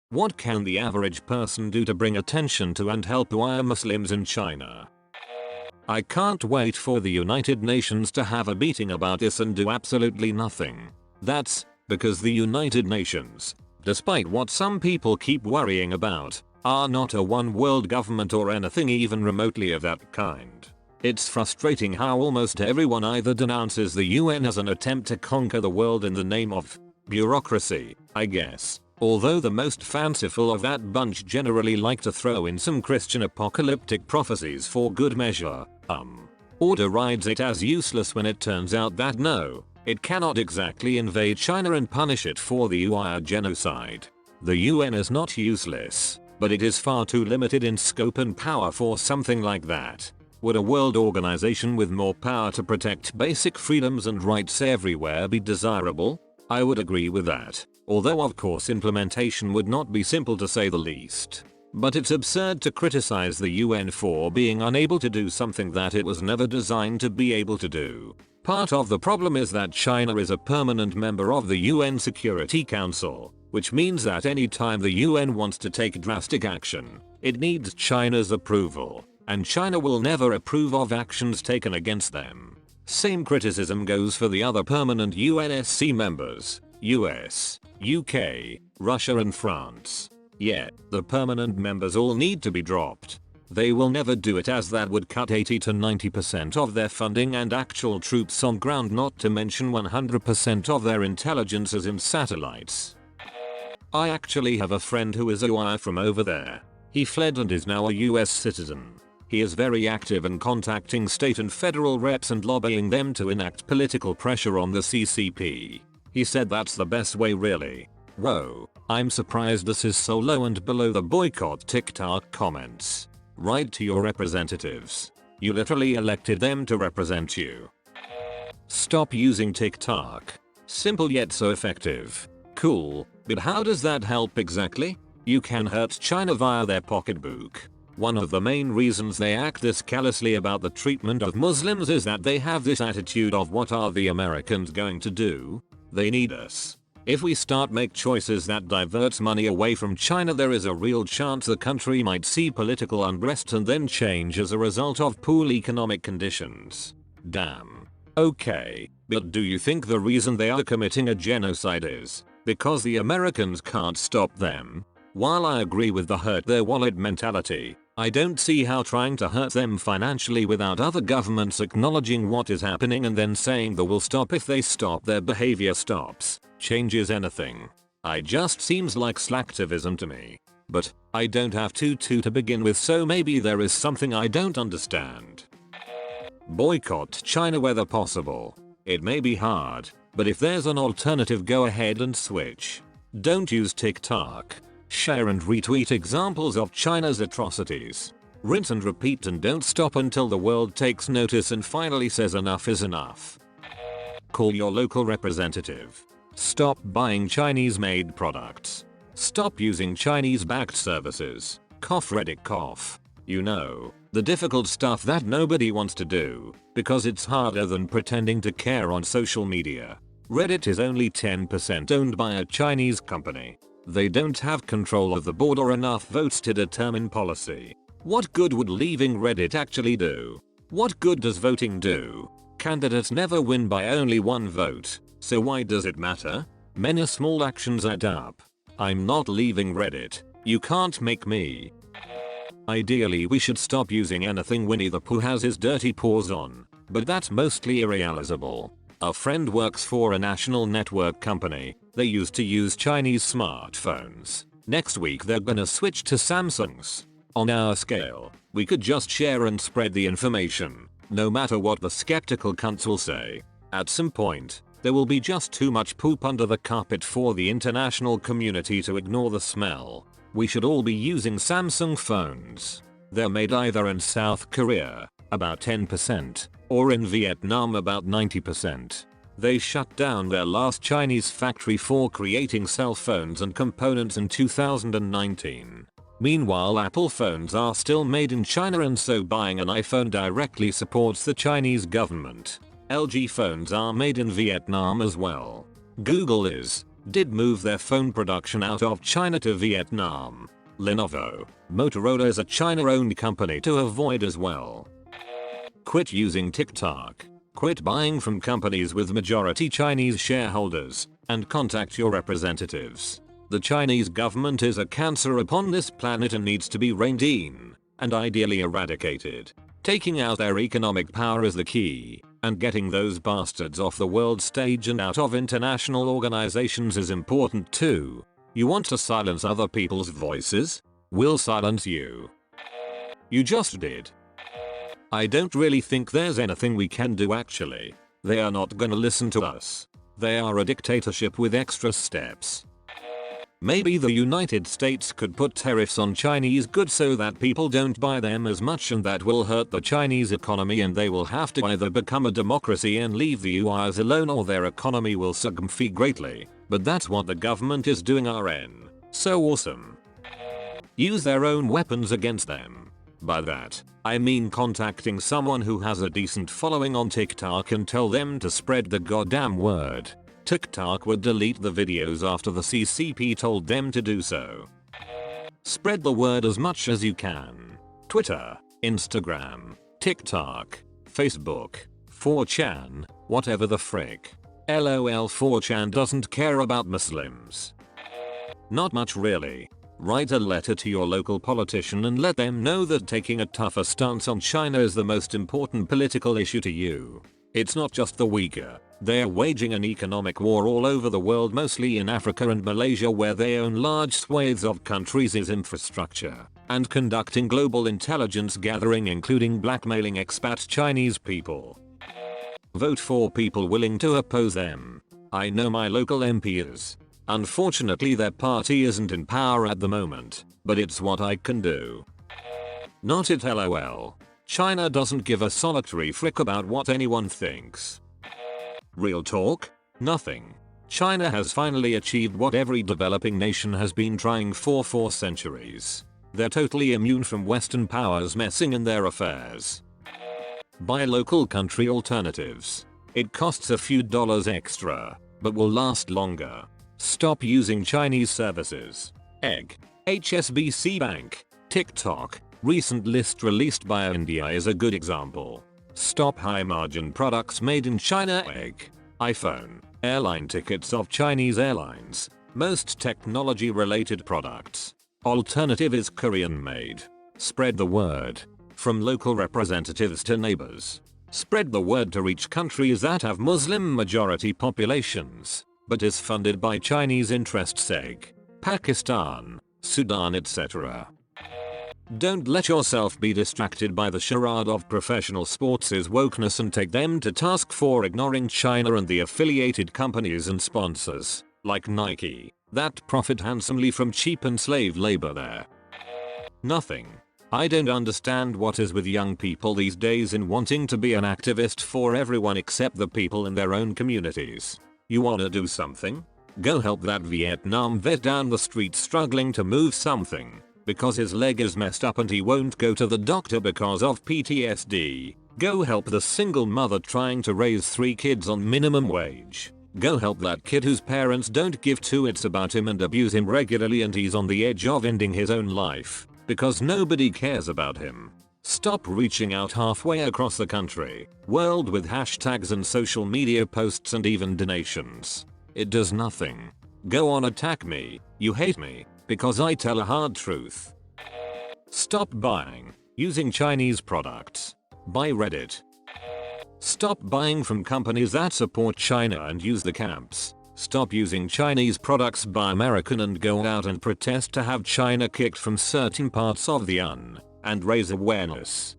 What can the average person do to bring attention to and help Uyghur Muslims in China? I can't wait for the United Nations to have a meeting about this and do absolutely nothing. That's because the United Nations, despite what some people keep worrying about, are not a one world government or anything even remotely of that kind. It's frustrating how almost everyone either denounces the UN as an attempt to conquer the world in the name of bureaucracy, I guess, although the most fanciful of that bunch generally like to throw in some Christian apocalyptic prophecies for good measure, or derides it as useless when it turns out that no, it cannot exactly invade China and punish it for the Uyghur genocide. The UN is not useless, but it is far too limited in scope and power for something like that. Would a world organization with more power to protect basic freedoms and rights everywhere be desirable? I would agree with that, although of course implementation would not be simple to say the least. But it's absurd to criticize the UN for being unable to do something that it was never designed to be able to do. Part of the problem is that China is a permanent member of the UN Security Council, which means that any time the UN wants to take drastic action, it needs China's approval, and China will never approve of actions taken against them. Same criticism goes for the other permanent UNSC members, US, UK, Russia and France. Yet, the permanent members all need to be dropped. They will never do it as that would cut 80 to 90% of their funding and actual troops on ground, not to mention 100% of their intelligences in satellites. I actually have a friend who is a Uyghur from over there. He fled and is now a US citizen. He is very active in contacting state and federal reps and lobbying them to enact political pressure on the CCP. He said that's the best way really. Whoa, I'm surprised this is so low and below the boycott TikTok comments. Write to your representatives. You literally elected them to represent you. Stop using TikTok. Simple yet so effective. Cool, but how does that help exactly? You can hurt China via their pocketbook. One of the main reasons they act this callously about the treatment of Muslims is that they have this attitude of what are the Americans going to do? They need us. If we start make choices that diverts money away from China, there is a real chance the country might see political unrest and then change as a result of poor economic conditions. Damn. Okay, but do you think the reason they are committing a genocide is because the Americans can't stop them? While I agree with the hurt their wallet mentality, I don't see how trying to hurt them financially without other governments acknowledging what is happening and then saying they will stop if they stop their behavior stops, changes anything. It just seems like slacktivism to me. But I don't have to begin with, so maybe there is something I don't understand. Boycott China whether possible. It may be hard, but if there's an alternative, go ahead and switch. Don't use TikTok. Share and retweet examples of China's atrocities. Rinse and repeat and don't stop until the world takes notice and finally says enough is enough. Call your local representative. Stop buying Chinese-made products. Stop using Chinese-backed services. Cough Reddit cough. You know, the difficult stuff that nobody wants to do, because it's harder than pretending to care on social media. Reddit is only 10% owned by a Chinese company. They don't have control of the board or enough votes to determine policy. What good would leaving Reddit actually do? What good does voting do? Candidates never win by only one vote, so why does it matter? Many small actions add up. I'm not leaving Reddit. You can't make me. Ideally we should stop using anything Winnie the Pooh has his dirty paws on, but that's mostly irrealizable. A friend works for a national network company. They used to use Chinese smartphones. Next week they're gonna switch to Samsungs. On our scale, we could just share and spread the information, no matter what the skeptical cunts will say. At some point, there will be just too much poop under the carpet for the international community to ignore the smell. We should all be using Samsung phones. They're made either in South Korea, about 10%, or in Vietnam, about 90%. They shut down their last Chinese factory for creating cell phones and components in 2019. Meanwhile, Apple phones are still made in China, and so buying an iPhone directly supports the Chinese government. LG phones are made in Vietnam as well. Google is, did move their phone production out of China to Vietnam. Lenovo, Motorola is a China-owned company to avoid as well. Quit using TikTok. Quit buying from companies with majority Chinese shareholders, and contact your representatives. The Chinese government is a cancer upon this planet and needs to be reined in, and ideally eradicated. Taking out their economic power is the key, and getting those bastards off the world stage and out of international organizations is important too. You want to silence other people's voices? We'll silence you. You just did. I don't really think there's anything we can do actually. They are not gonna listen to us. They are a dictatorship with extra steps. Maybe the United States could put tariffs on Chinese goods so that people don't buy them as much, and that will hurt the Chinese economy, and they will have to either become a democracy and leave the US alone, or their economy will succumb greatly. But that's what the government is doing. RN. So awesome. Use their own weapons against them. By that, I mean contacting someone who has a decent following on TikTok and tell them to spread the goddamn word. TikTok would delete the videos after the CCP told them to do so. Spread the word as much as you can. Twitter, Instagram, TikTok, Facebook, 4chan, whatever the frick. LOL, 4chan doesn't care about Muslims. Not much really. Write a letter to your local politician and let them know that taking a tougher stance on China is the most important political issue to you. It's not just the Uyghur. They're waging an economic war all over the world, mostly in Africa and Malaysia, where they own large swathes of countries' infrastructure, and conducting global intelligence gathering, including blackmailing expat Chinese people. Vote for people willing to oppose them. I know my local MP is. Unfortunately their party isn't in power at the moment, but it's what I can do. Not it, LOL. China doesn't give a solitary frick about what anyone thinks. Real talk? Nothing. China has finally achieved what every developing nation has been trying for centuries. They're totally immune from Western powers messing in their affairs. Buy local country alternatives. It costs a few dollars extra, but will last longer. Stop using Chinese services. Egg. HSBC Bank. TikTok. Recent list released by India is a good example. Stop high margin products made in China. Egg. iPhone. Airline tickets of Chinese airlines. Most technology related products. Alternative is Korean made. Spread the word. From local representatives to neighbors. Spread the word to reach countries that have Muslim majority populations, but is funded by Chinese interests. Egg. Pakistan, Sudan, etc. Don't let yourself be distracted by the charade of professional sports' wokeness and take them to task for ignoring China and the affiliated companies and sponsors, like Nike, that profit handsomely from cheap and slave labor there. Nothing. I don't understand what is with young people these days in wanting to be an activist for everyone except the people in their own communities. You wanna do something? Go help that Vietnam vet down the street struggling to move something because his leg is messed up and he won't go to the doctor because of PTSD. Go help the single mother trying to raise 3 kids on minimum wage. Go help that kid whose parents don't give 2 shits about him and abuse him regularly and he's on the edge of ending his own life because nobody cares about him. Stop reaching out halfway across the country, world with hashtags and social media posts and even donations. It does nothing. Go on, attack me. You hate me because I tell a hard truth. Stop buying using Chinese products. Buy Reddit. Stop buying from companies that support China and use the camps. Stop using Chinese products. Buy American and go out and protest to have China kicked from certain parts of the UN and raise awareness.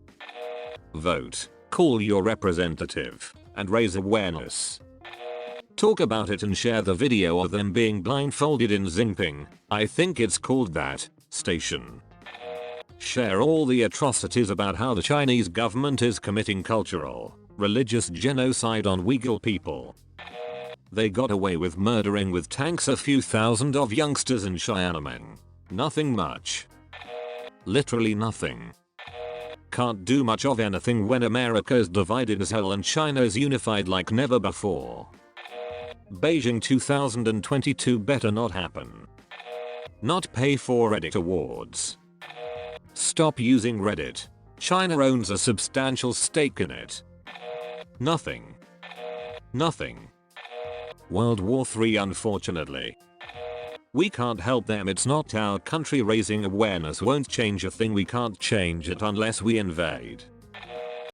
Vote. Call your representative and raise awareness. Talk about it and share the video of them being blindfolded in Xinping, I think it's called that, station. Share all the atrocities about how the Chinese government is committing cultural, religious genocide on Uyghur people. They got away with murdering with tanks a few thousand of youngsters in Xiamen. Nothing much. Literally nothing. Can't do much of anything when America is divided as hell and China is unified like never before. Beijing 2022 better not happen. Not pay for Reddit awards. Stop using Reddit. China owns a substantial stake in it. Nothing. Nothing. World War III unfortunately. We can't help them, it's not our country. Raising awareness won't change a thing, we can't change it unless we invade.